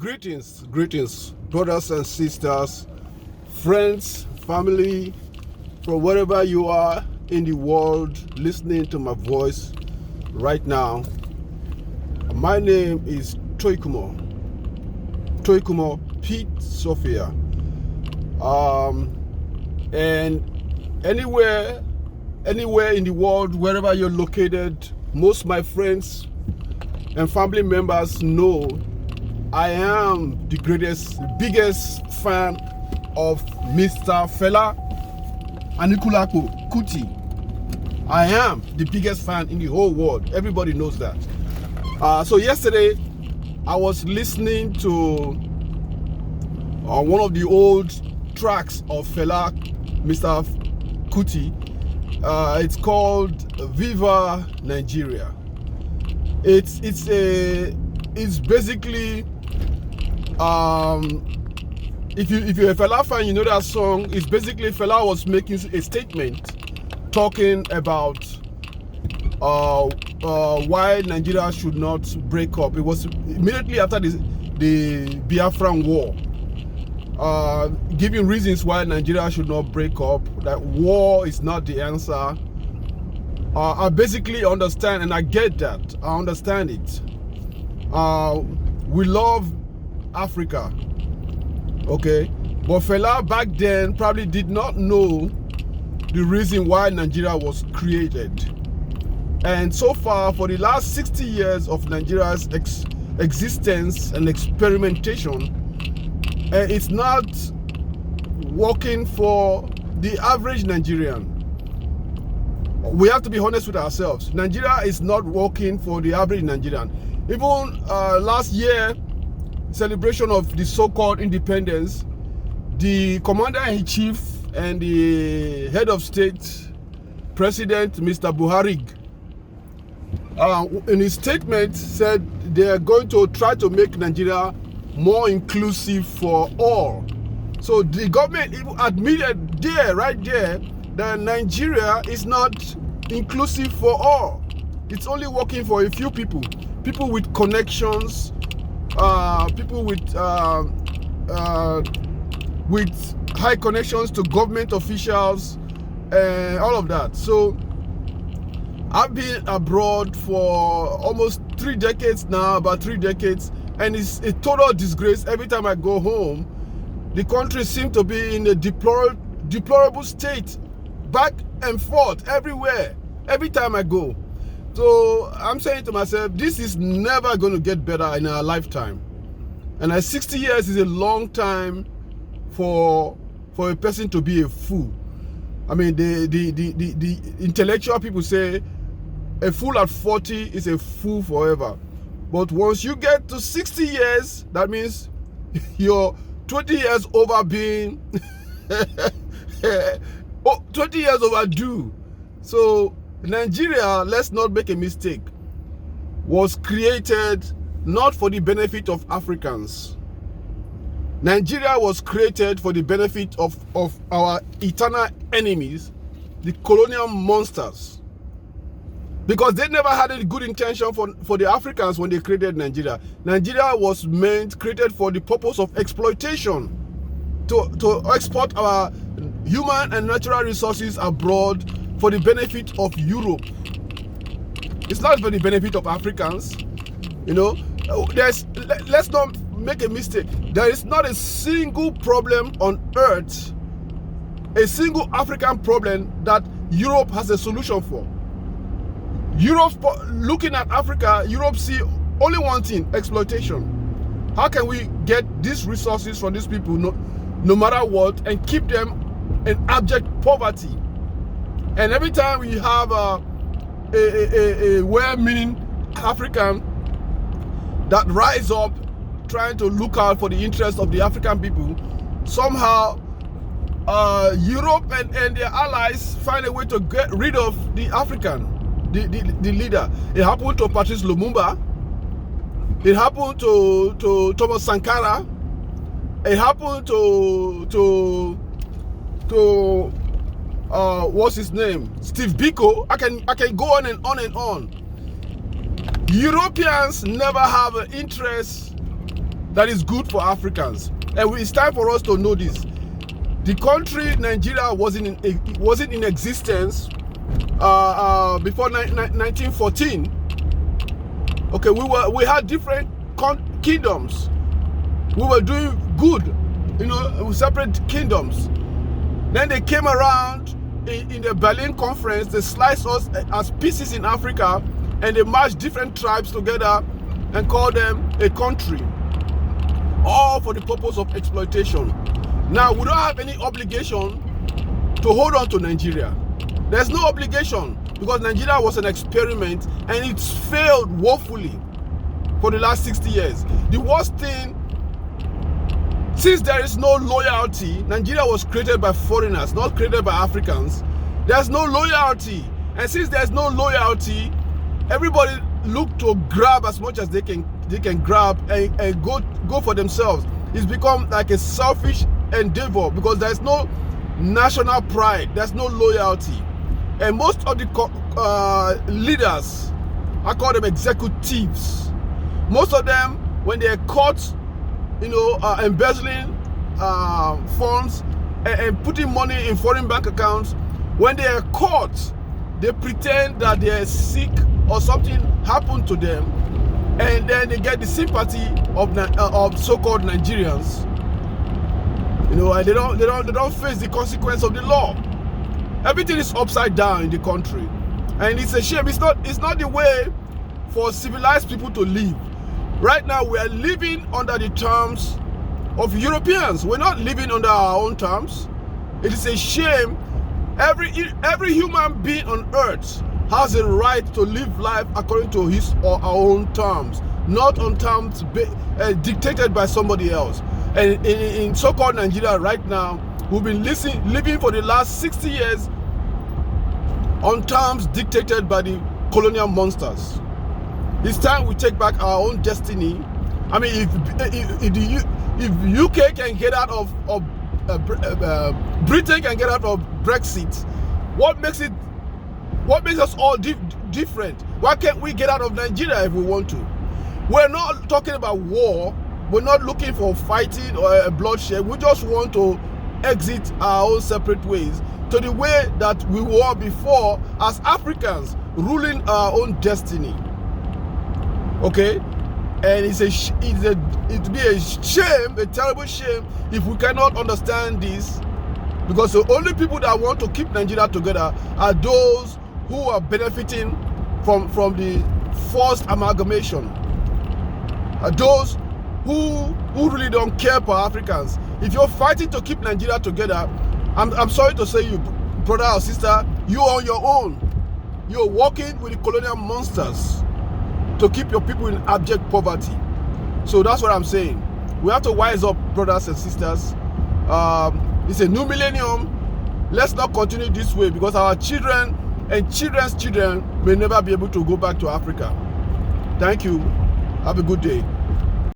Greetings, brothers and sisters, friends, family, from wherever you are in the world listening to my voice right now. My name is Toikumo Pete Sophia. And anywhere in the world, wherever you're located, most of my friends and family members know I am the biggest fan of Mr. Fela Anikulapo Kuti. I am the biggest fan in the whole world. Everybody knows that. So yesterday, I was listening to one of the old tracks of Fela, Mr. Kuti. It's called Viva Nigeria. It's basically if you're a Fela fan, you know that song. It's basically Fela was making a statement talking about why Nigeria should not break up. It was immediately after the Biafran War, giving reasons why Nigeria should not break up, that war is not the answer. I basically understand, and I get that. I understand it. We love Africa, okay? But Fela back then probably did not know the reason why Nigeria was created. And so far, for the last 60 years of Nigeria's existence and experimentation, it's not working for the average Nigerian. We have to be honest with ourselves. Nigeria is not working for the average Nigerian. Even last year, celebration of the so-called independence, the commander-in-chief and the head of state, President Mr. Buhari, in his statement said they are going to try to make Nigeria more inclusive for all. So the government even admitted right there, that Nigeria is not inclusive for all. It's only working for a few people with connections, people with high connections to government officials, and all of that. So I've been abroad for almost 3 decades now, about 3 decades, and it's a total disgrace. Every time I go home, the country seems to be in a deplorable state, back and forth, everywhere, every time I go. So I'm saying to myself, this is never going to get better in our lifetime. And 60 years is a long time for a person to be a fool. I mean, the intellectual people say a fool at 40 is a fool forever. But once you get to 60 years, that means you're 20 years over being 20 years overdue. So Nigeria, let's not make a mistake, was created not for the benefit of Africans. Nigeria was created for the benefit of our eternal enemies, the colonial monsters. Because they never had a good intention for the Africans when they created Nigeria. Nigeria was created for the purpose of exploitation, to export our human and natural resources abroad for the benefit of Europe. It's not for the benefit of Africans. You know, let's not make a mistake. There is not a single problem on earth, a single African problem that Europe has a solution for. Europe, looking at Africa, Europe see only one thing: exploitation. How can we get these resources from these people, no matter what, and keep them in abject poverty? And every time we have a well-meaning African that rise up trying to look out for the interests of the African people, somehow Europe and their allies find a way to get rid of the African, the leader. It happened to Patrice Lumumba. It happened to Thomas Sankara. It happened to what's his name? Steve Biko. I can go on and on and on. Europeans never have an interest that is good for Africans. And it's time for us to know this. The country Nigeria wasn't in existence before 1914. Okay, we had different kingdoms. We were doing good, with separate kingdoms. Then they came around in the Berlin Conference. They sliced us as pieces in Africa, and they merged different tribes together and called them a country, all for the purpose of exploitation. Now, we don't have any obligation to hold on to Nigeria. There's no obligation, because Nigeria was an experiment and it's failed woefully for the last 60 years. The worst thing, since there is no loyalty, Nigeria was created by foreigners, not created by Africans. There's no loyalty. And since there's no loyalty, everybody look to grab as much as they can grab and go for themselves. It's become like a selfish endeavor, because there's no national pride, there's no loyalty. And most of the leaders, I call them executives, most of them, when they're caught embezzling funds and putting money in foreign bank accounts, when they are caught, they pretend that they are sick or something happened to them, and then they get the sympathy of so-called Nigerians. And they don't face the consequence of the law. Everything is upside down in the country, and it's a shame. It's not the way for civilized people to live. Right now, we are living under the terms of Europeans. We're not living under our own terms. It is a shame. Every human being on earth has a right to live life according to his or our own terms, not on terms dictated by somebody else. And in so-called Nigeria right now, we've been living for the last 60 years on terms dictated by the colonial monsters. It's time we take back our own destiny. I mean, if UK can get out of Britain can get out of Brexit, what makes us all different? Why can't we get out of Nigeria if we want to? We're not talking about war. We're not looking for fighting or bloodshed. We just want to exit our own separate ways to the way that we were before as Africans, ruling our own destiny. Okay, and it'd be a shame, a terrible shame, if we cannot understand this, because the only people that want to keep Nigeria together are those who are benefiting from the forced amalgamation, are those who really don't care for Africans. If you're fighting to keep Nigeria together, I'm sorry to say, you brother or sister, you're on your own. You're working with the colonial monsters to keep your people in abject poverty. So that's what I'm saying. We have to wise up, brothers and sisters. It's a new millennium. Let's not continue this way, because our children and children's children may never be able to go back to Africa. Thank you. Have a good day.